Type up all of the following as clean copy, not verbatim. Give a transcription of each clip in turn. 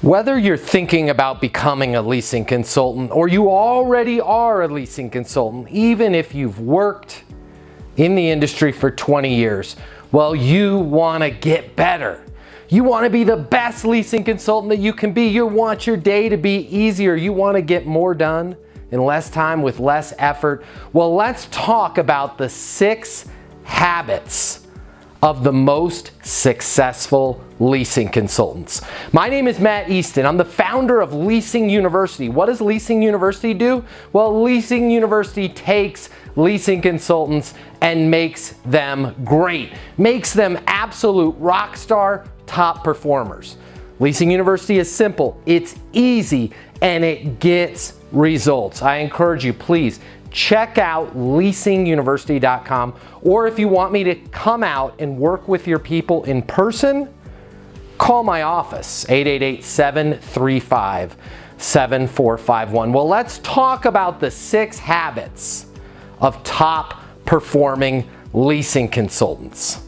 Whether you're thinking about becoming a leasing consultant or you already are a leasing consultant, even if you've worked in the industry for 20 years, well, you want to get better. You want to be the best leasing consultant that you can be. You want your day to be easier. You want to get more done in less time with less effort. Well, let's talk about the 6 habits of the most successful leasing consultants. My name is Matt Easton. I'm the founder of Leasing University. What does Leasing University do? Well, Leasing University takes leasing consultants and makes them great, makes them absolute rock star top performers. Leasing University is simple, it's easy, and it gets results. I encourage you, please check out leasinguniversity.com, or if you want me to come out and work with your people in person, call my office, 888-735-7451. Well, let's talk about the 6 habits of top performing leasing consultants.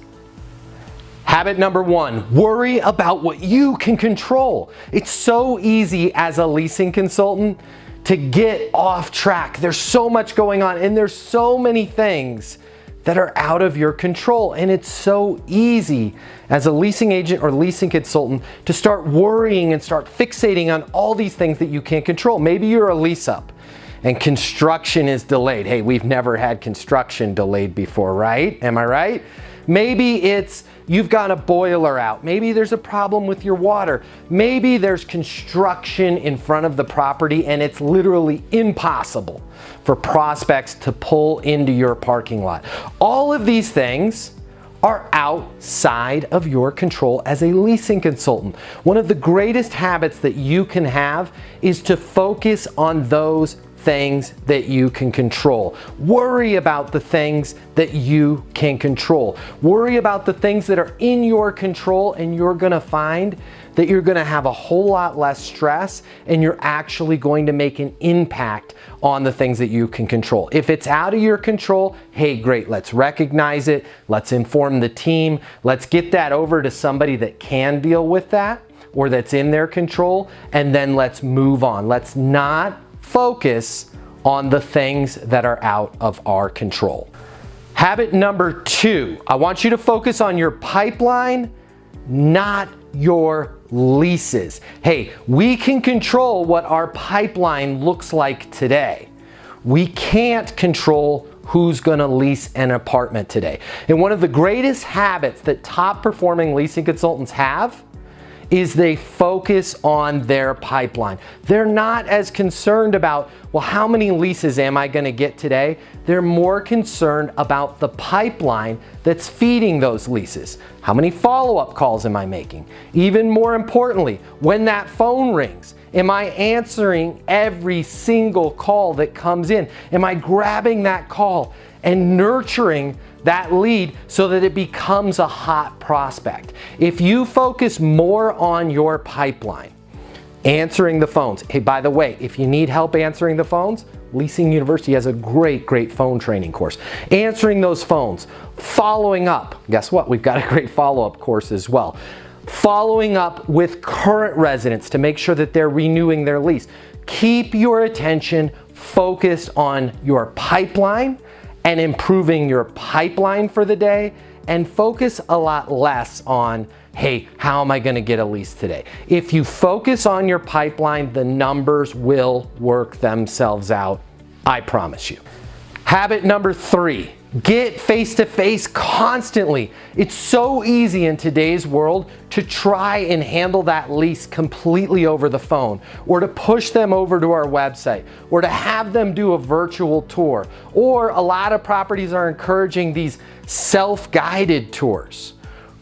Habit number 1, worry about what you can control. It's so easy as a leasing consultant to get off track. There's so much going on and there's so many things that are out of your control. And it's so easy as a leasing agent or leasing consultant to start worrying and start fixating on all these things that you can't control. Maybe you're a lease up and construction is delayed. Hey, we've never had construction delayed before, right? Am I right? Maybe it's you've got a boiler out. Maybe there's a problem with your water. Maybe there's construction in front of the property and it's literally impossible for prospects to pull into your parking lot. All of these things are outside of your control as a leasing consultant. One of the greatest habits that you can have is to focus on those things that you can control. Worry about the things that you can control. Worry about the things that are in your control, and you're gonna find that you're gonna have a whole lot less stress and you're actually going to make an impact on the things that you can control. If it's out of your control, hey, great, let's recognize it. Let's inform the team. Let's get that over to somebody that can deal with that or that's in their control, and then let's move on. Let's not focus on the things that are out of our control. Habit number 2, I want you to focus on your pipeline, not your leases. Hey, we can control what our pipeline looks like today. We can't control who's gonna lease an apartment today. And one of the greatest habits that top performing leasing consultants have is they focus on their pipeline. They're not as concerned about, well, how many leases am I gonna get today? They're more concerned about the pipeline that's feeding those leases. How many follow-up calls am I making? Even more importantly, when that phone rings, am I answering every single call that comes in? Am I grabbing that call and nurturing that lead so that it becomes a hot prospect? If you focus more on your pipeline, answering the phones. Hey, by the way, if you need help answering the phones, Leasing University has a great phone training course. Answering those phones, following up. Guess what? We've got a great follow-up course as well. Following up with current residents to make sure that they're renewing their lease. Keep your attention focused on your pipeline and improving your pipeline for the day, and focus a lot less on, hey, how am I gonna get a lease today? If you focus on your pipeline, the numbers will work themselves out, I promise you. Habit number 3, get face-to-face constantly. It's so easy in today's world to try and handle that lease completely over the phone, or to push them over to our website, or to have them do a virtual tour. Or a lot of properties are encouraging these self-guided tours.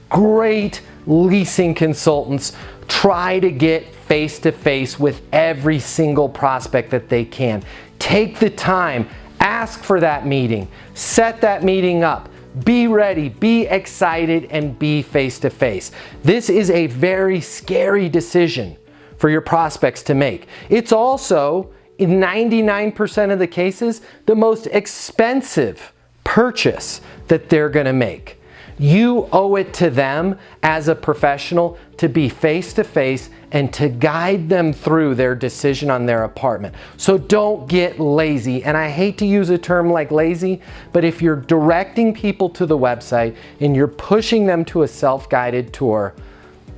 Great leasing consultants try to get face-to-face with every single prospect that they can. Take the time. Ask for that meeting, set that meeting up, be ready, be excited, and be face-to-face. This is a very scary decision for your prospects to make. It's also, in 99% of the cases, the most expensive purchase that they're gonna make. You owe it to them as a professional to be face-to-face and to guide them through their decision on their apartment. So don't get lazy. And I hate to use a term like lazy, but if you're directing people to the website and you're pushing them to a self-guided tour,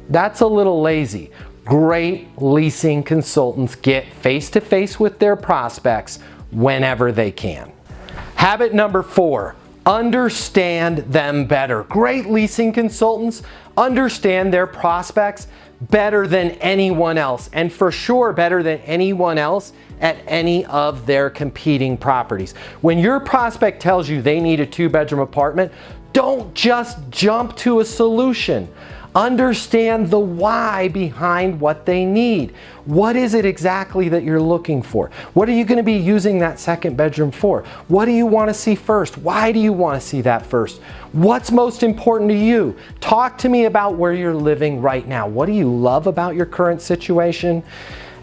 that's a little lazy. Great leasing consultants get face-to-face with their prospects whenever they can. Habit number 4, understand them better. Great leasing consultants understand their prospects better than anyone else, and for sure better than anyone else at any of their competing properties. When your prospect tells you they need a 2-bedroom apartment, don't just jump to a solution. Understand the why behind what they need. What is it exactly that you're looking for? What are you going to be using that 2nd bedroom for? What do you want to see first? Why do you want to see that first? What's most important to you? Talk to me about where you're living right now. What do you love about your current situation?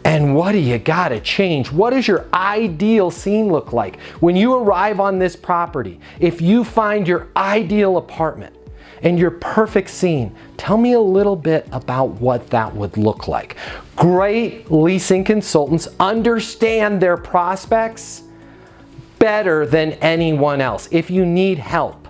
And what do you gotta change? What does your ideal scene look like? When you arrive on this property, if you find your ideal apartment and your perfect scene, tell me a little bit about what that would look like. Great leasing consultants understand their prospects better than anyone else. If you need help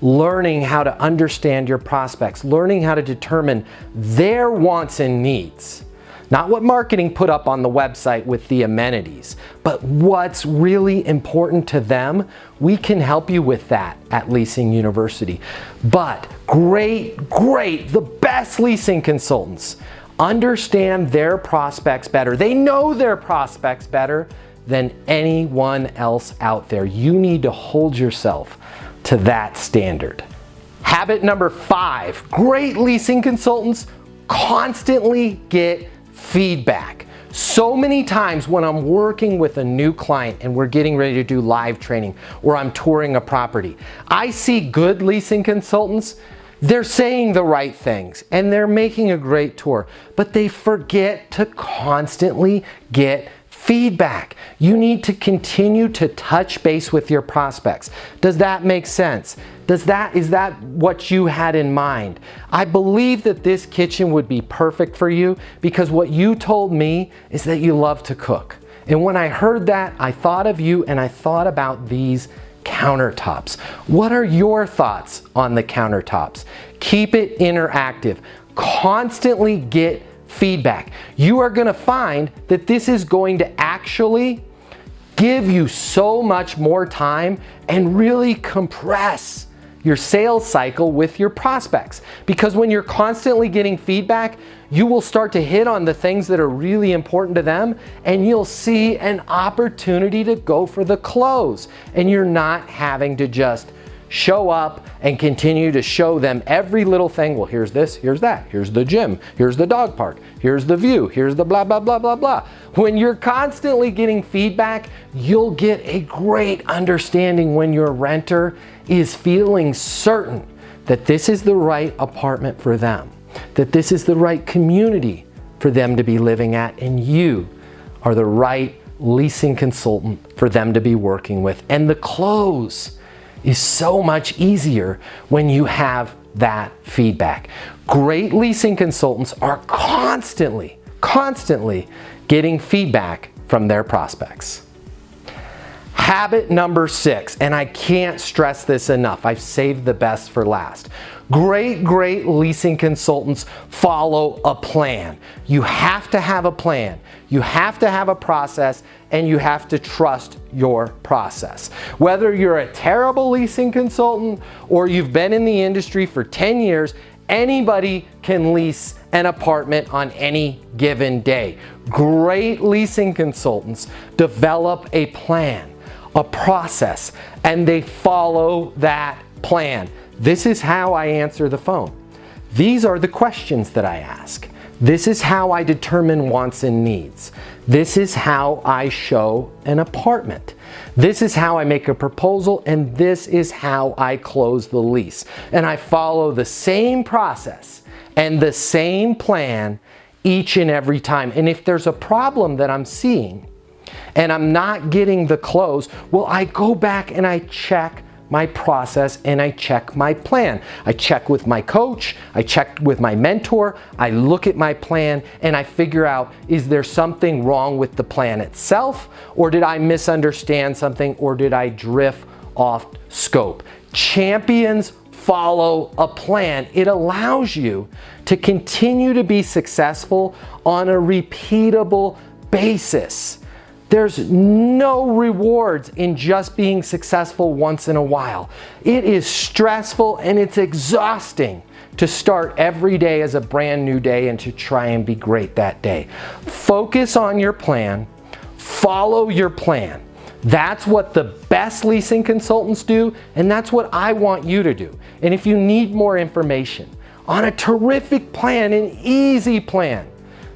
learning how to understand your prospects, learning how to determine their wants and needs, not what marketing put up on the website with the amenities, but what's really important to them, we can help you with that at Leasing University. But great, the best leasing consultants understand their prospects better. They know their prospects better than anyone else out there. You need to hold yourself to that standard. Habit number 5, great leasing consultants constantly get feedback. So many times when I'm working with a new client and we're getting ready to do live training or I'm touring a property, I see good leasing consultants, they're saying the right things and they're making a great tour, but they forget to constantly get feedback. You need to continue to touch base with your prospects. Does that make sense? Is that what you had in mind? I believe that this kitchen would be perfect for you because what you told me is that you love to cook. And when I heard that, I thought of you and I thought about these countertops. What are your thoughts on the countertops? Keep it interactive. Constantly get feedback. You are going to find that this is going to actually give you so much more time and really compress your sales cycle with your prospects. Because when you're constantly getting feedback, you will start to hit on the things that are really important to them and you'll see an opportunity to go for the close. And you're not having to just show up and continue to show them every little thing. Well, here's this, here's that, here's the gym, here's the dog park, here's the view, here's the blah, blah, blah, blah, blah. When you're constantly getting feedback, you'll get a great understanding when your renter is feeling certain that this is the right apartment for them, that this is the right community for them to be living at, and you are the right leasing consultant for them to be working with. And the close is so much easier when you have that feedback. Great leasing consultants are constantly getting feedback from their prospects. Habit number 6, and I can't stress this enough, I've saved the best for last. Great leasing consultants follow a plan. You have to have a plan. You have to have a process and you have to trust your process. Whether you're a terrible leasing consultant or you've been in the industry for 10 years, anybody can lease an apartment on any given day. Great leasing consultants develop a plan, a process, and they follow that plan. This is how I answer the phone. These are the questions that I ask. This is how I determine wants and needs. This is how I show an apartment. This is how I make a proposal, and this is how I close the lease. And I follow the same process and the same plan each and every time. And if there's a problem that I'm seeing and I'm not getting the close, well, I go back and I check my process and I check my plan. I check with my coach, I check with my mentor, I look at my plan and I figure out, is there something wrong with the plan itself, or did I misunderstand something, or did I drift off scope? Champions follow a plan. It allows you to continue to be successful on a repeatable basis. There's no rewards in just being successful once in a while. It is stressful and it's exhausting to start every day as a brand new day and to try and be great that day. Focus on your plan, follow your plan. That's what the best leasing consultants do, and that's what I want you to do. And if you need more information on a terrific plan, an easy plan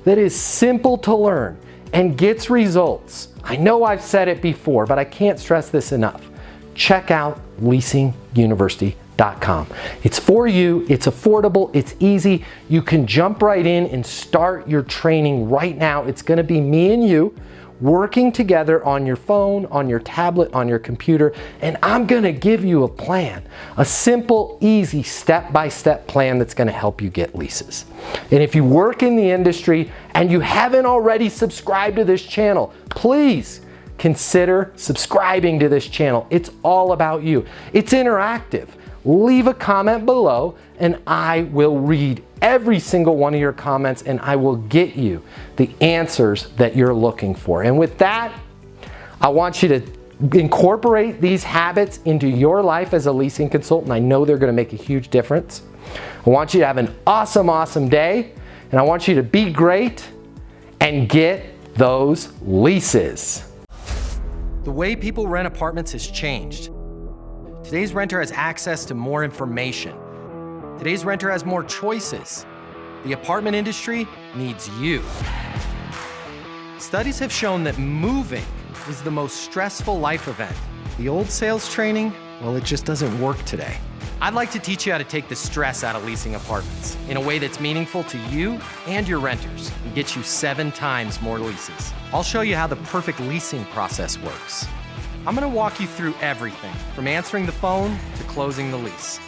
that is simple to learn and gets results, I know I've said it before, but I can't stress this enough. Check out leasinguniversity.com. It's for you, it's affordable, it's easy. You can jump right in and start your training right now. It's gonna be me and you working together on your phone, on your tablet, on your computer, and I'm gonna give you a plan, a simple, easy, step-by-step plan that's gonna help you get leases. And if you work in the industry and you haven't already subscribed to this channel, please consider subscribing to this channel. It's all about you. It's interactive. Leave a comment below and I will read every single one of your comments and I will get you the answers that you're looking for. And with that, I want you to incorporate these habits into your life as a leasing consultant. I know they're going to make a huge difference. I want you to have an awesome, awesome day, and I want you to be great and get those leases. The way people rent apartments has changed. Today's renter has access to more information. Today's renter has more choices. The apartment industry needs you. Studies have shown that moving is the most stressful life event. The old sales training, well, it just doesn't work today. I'd like to teach you how to take the stress out of leasing apartments in a way that's meaningful to you and your renters and get you 7 times more leases. I'll show you how the perfect leasing process works. I'm gonna walk you through everything from answering the phone to closing the lease.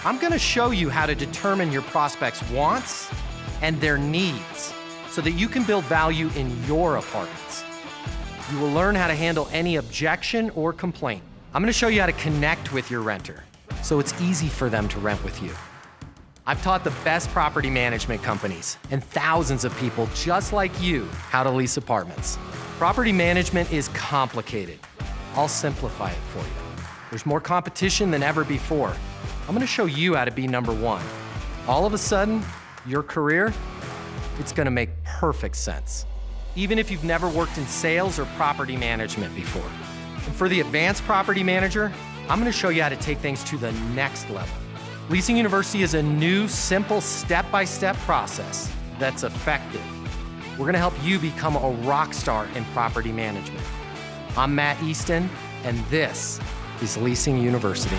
I'm gonna show you how to determine your prospects' wants and their needs so that you can build value in your apartments. You will learn how to handle any objection or complaint. I'm gonna show you how to connect with your renter so it's easy for them to rent with you. I've taught the best property management companies and thousands of people just like you how to lease apartments. Property management is complicated. I'll simplify it for you. There's more competition than ever before. I'm gonna show you how to be number one. All of a sudden, your career, it's gonna make perfect sense. Even if you've never worked in sales or property management before. And for the advanced property manager, I'm gonna show you how to take things to the next level. Leasing University is a new, simple, step-by-step process that's effective. We're gonna help you become a rock star in property management. I'm Matt Easton, and this is Leasing University.